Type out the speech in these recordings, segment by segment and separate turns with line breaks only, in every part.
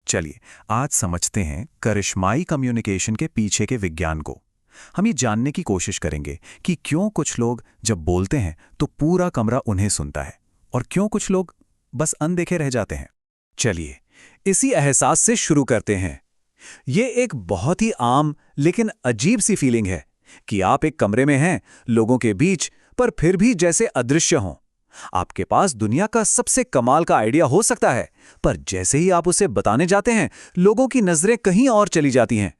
चलिए आज समझते हैं करिश्माई कम्युनिकेशन के पीछे के विज्ञान को। हम ये जानने की कोशिश करेंगे कि क्यों कुछ लोग जब बोलते हैं तो पूरा कमरा उन्हें सुनता है और क्यों कुछ लोग बस अनदेखे रह जाते हैं। चलिए इसी एहसास से शुरू करते हैं। ये एक बहुत ही आम लेकिन अजीब सी फीलिंग है कि आप एक कमरे में हैं, लोगों के बीच, पर फिर भी जैसे अदृश्य हों। आपके पास दुनिया का सबसे कमाल का आइडिया हो सकता है, पर जैसे ही आप उसे बताने जाते हैं, लोगों की नजरें कहीं और चली जाती हैं।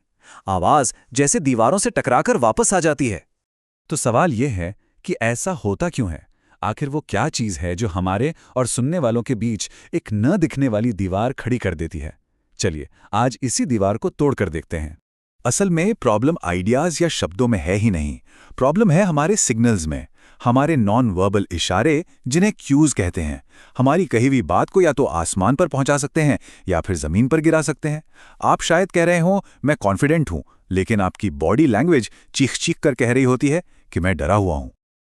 आवाज जैसे दीवारों से टकराकर वापस आ जाती है। तो सवाल यह है कि ऐसा होता क्यों है? आखिर वो क्या चीज है जो हमारे और सुनने वालों के बीच एक न दिखने वाली दीवार खड़ी कर देती है? चलिए आज इसी दीवार को तोड़कर देखते हैं। असल में प्रॉब्लम आइडियाज या शब्दों में है ही नहीं, प्रॉब्लम है हमारे सिग्नल्स में, हमारे नॉन वर्बल इशारे जिन्हें क्यूज कहते हैं। हमारी कही हुई बात को या तो आसमान पर पहुंचा सकते हैं या फिर जमीन पर गिरा सकते हैं। आप शायद कह रहे हो मैं कॉन्फिडेंट हूं, लेकिन आपकी बॉडी लैंग्वेज चीख चीख कर कह रही होती है कि मैं डरा हुआ हूं।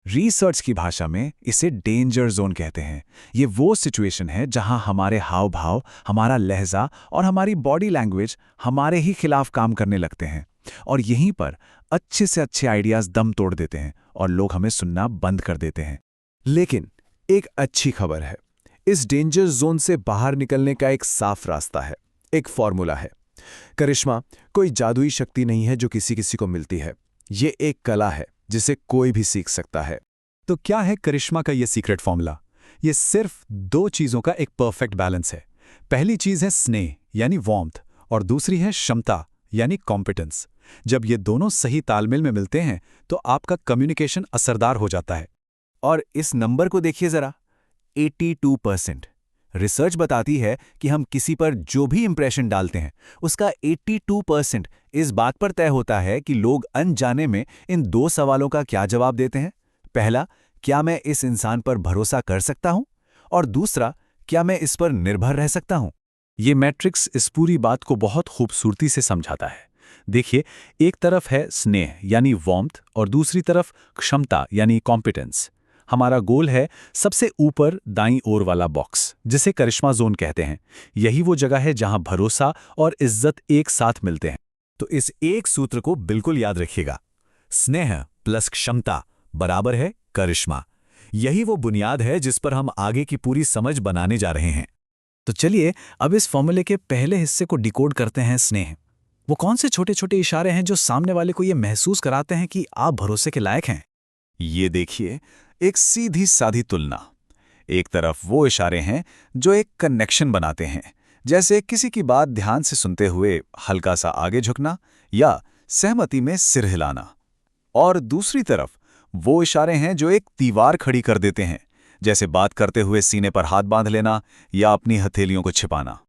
रिसर्च की भाषा में इसे डेंजर जोन कहते हैं। ये वो सिचुएशन है जहां हमारे हाव भाव, हमारा लहजा और हमारी बॉडी लैंग्वेज हमारे ही खिलाफ काम करने लगते हैं, और यहीं पर अच्छे से अच्छे आइडियाज दम तोड़ देते हैं और लोग हमें सुनना बंद कर देते हैं। लेकिन एक अच्छी खबर है, इस डेंजर जोन से बाहर निकलने का एक साफ रास्ता है, एक फॉर्मूला है। करिश्मा कोई जादुई शक्ति नहीं है जो किसी किसी को मिलती है। ये एक कला है जिसे कोई भी सीख सकता है। तो क्या है करिश्मा का ये सीक्रेट फॉर्मूला? ये सिर्फ दो चीजों का एक परफेक्ट बैलेंस है। पहली चीज है स्नेह यानी वार्मथ, और दूसरी है क्षमता यानी कॉम्पिटेंस। जब ये दोनों सही तालमेल में मिलते हैं तो आपका कम्युनिकेशन असरदार हो जाता है। और इस नंबर को देखिए जरा, 82%। रिसर्च बताती है कि हम किसी पर जो भी इंप्रेशन डालते हैं उसका 82% इस बात पर तय होता है कि लोग अनजाने में इन दो सवालों का क्या जवाब देते हैं। पहला, क्या मैं इस इंसान पर भरोसा कर सकता हूं? और दूसरा, क्या मैं इस पर निर्भर रह सकता हूं? ये मैट्रिक्स इस पूरी बात को बहुत खूबसूरती से समझाता है। देखिए, एक तरफ है स्नेह यानी वार्मथ और दूसरी तरफ क्षमता यानी कॉम्पिटेंस। हमारा गोल है सबसे ऊपर दाईं ओर वाला बॉक्स, जिसे करिश्मा जोन कहते हैं। यही वो जगह है जहां भरोसा और इज्जत एक साथ मिलते हैं। तो इस एक सूत्र को बिल्कुल याद रखिएगा, स्नेह प्लस क्षमता बराबर है करिश्मा। यही वो बुनियाद है जिस पर हम आगे की पूरी समझ बनाने जा रहे हैं। तो चलिए अब इस फॉर्मूले के पहले हिस्से को डिकोड करते हैं, स्नेह। वो कौन से छोटे छोटे इशारे हैं जो सामने वाले को ये महसूस कराते हैं कि आप भरोसे के लायक हैं? ये देखिए, एक सीधी साधी तुलना। एक तरफ वो इशारे हैं जो एक कनेक्शन बनाते हैं, जैसे किसी की बात ध्यान से सुनते हुए हल्का सा आगे झुकना या सहमति में सिर हिलाना। और दूसरी तरफ वो इशारे हैं जो एक दीवार खड़ी कर देते हैं, जैसे बात करते हुए सीने पर हाथ बांध लेना या अपनी हथेलियों को छिपाना।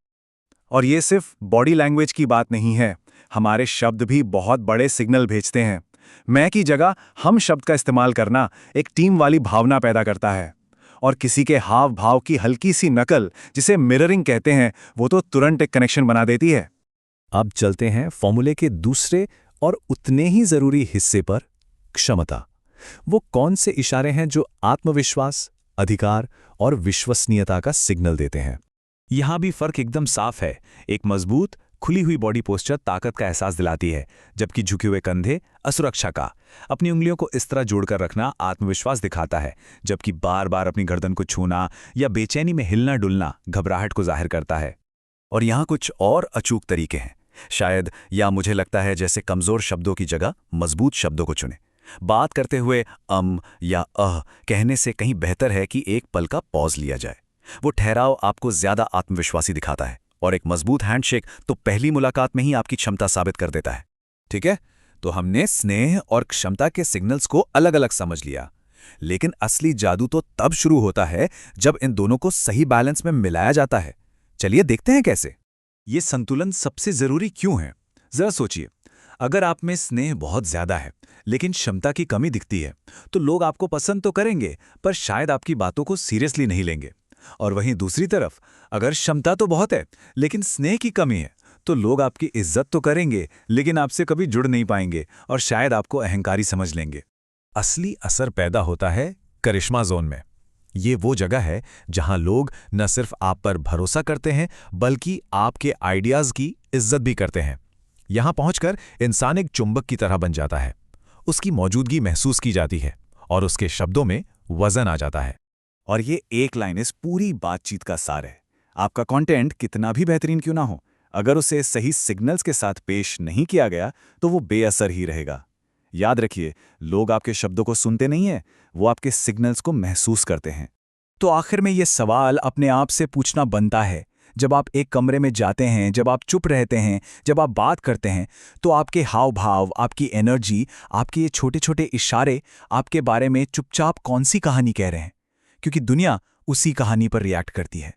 और ये सिर्फ बॉडी लैंग्वेज की बात नहीं है, हमारे शब्द भी बहुत बड़े सिग्नल भेजते हैं। मैं की जगह हम शब्द का इस्तेमाल करना एक टीम वाली भावना पैदा करता है, और किसी के हाव भाव की हल्की सी नकल, जिसे मिररिंग कहते हैं, वो तो तुरंत एक कनेक्शन बना देती है। अब चलते हैं फॉर्मूले के दूसरे और उतने ही जरूरी हिस्से पर, क्षमता। वो कौन से इशारे हैं जो आत्मविश्वास, अधिकार और विश्वसनीयता का सिग्नल देते हैं? यहां भी फर्क एकदम साफ है। एक मजबूत खुली हुई बॉडी पोस्चर ताकत का एहसास दिलाती है, जबकि झुके हुए कंधे असुरक्षा का। अपनी उंगलियों को इस तरह जोड़कर रखना आत्मविश्वास दिखाता है, जबकि बार बार अपनी गर्दन को छूना या बेचैनी में हिलना डुलना घबराहट को जाहिर करता है। और यहाँ कुछ और अचूक तरीके हैं, शायद, या मुझे लगता है जैसे कमजोर शब्दों की जगह मजबूत शब्दों को चुने। बात करते हुए या कहने से कहीं बेहतर है कि एक पल का पॉज लिया जाए। वो ठहराव आपको ज्यादा आत्मविश्वासी दिखाता है, और एक मजबूत हैंडशेक तो पहली मुलाकात में ही आपकी क्षमता साबित कर देता है। ठीक है, तो हमने स्नेह और क्षमता के सिग्नल्स को अलग अलग समझ लिया, लेकिन असली जादू तो तब शुरू होता है जब इन दोनों को सही बैलेंस में मिलाया जाता है। चलिए देखते हैं कैसे। ये संतुलन सबसे जरूरी क्यों है? जरा सोचिए, अगर आप में स्नेह बहुत ज्यादा है लेकिन क्षमता की कमी दिखती है, तो लोग आपको पसंद तो करेंगे, पर शायद आपकी बातों को सीरियसली नहीं लेंगे। और वहीं दूसरी तरफ, अगर क्षमता तो बहुत है लेकिन स्नेह की कमी है, तो लोग आपकी इज्जत तो करेंगे लेकिन आपसे कभी जुड़ नहीं पाएंगे और शायद आपको अहंकारी समझ लेंगे। असली असर पैदा होता है करिश्मा जोन में।
ये वो जगह है जहां लोग न सिर्फ आप पर भरोसा करते हैं बल्कि आपके आइडियाज की इज्जत भी करते हैं। यहां पहुंचकर इंसान एक चुंबक की तरह बन जाता है। उसकी मौजूदगी महसूस की जाती है और उसके शब्दों में वजन आ जाता है।
और ये एक लाइन इस पूरी बातचीत का सार है। आपका कंटेंट कितना भी बेहतरीन क्यों ना हो, अगर उसे सही सिग्नल्स के साथ पेश नहीं किया गया तो वो बेअसर ही रहेगा। याद रखिए, लोग आपके शब्दों को सुनते नहीं हैं, वो आपके सिग्नल्स को महसूस करते हैं। तो आखिर में ये सवाल अपने आप से पूछना बनता है, जब आप एक कमरे में जाते हैं, जब आप चुप रहते हैं, जब आप बात करते हैं, तो आपके हाव भाव, आपकी एनर्जी, आपके ये छोटे छोटे इशारे आपके बारे में चुपचाप कौन सी कहानी कह रहे हैं? क्योंकि दुनिया उसी कहानी पर रिएक्ट करती है।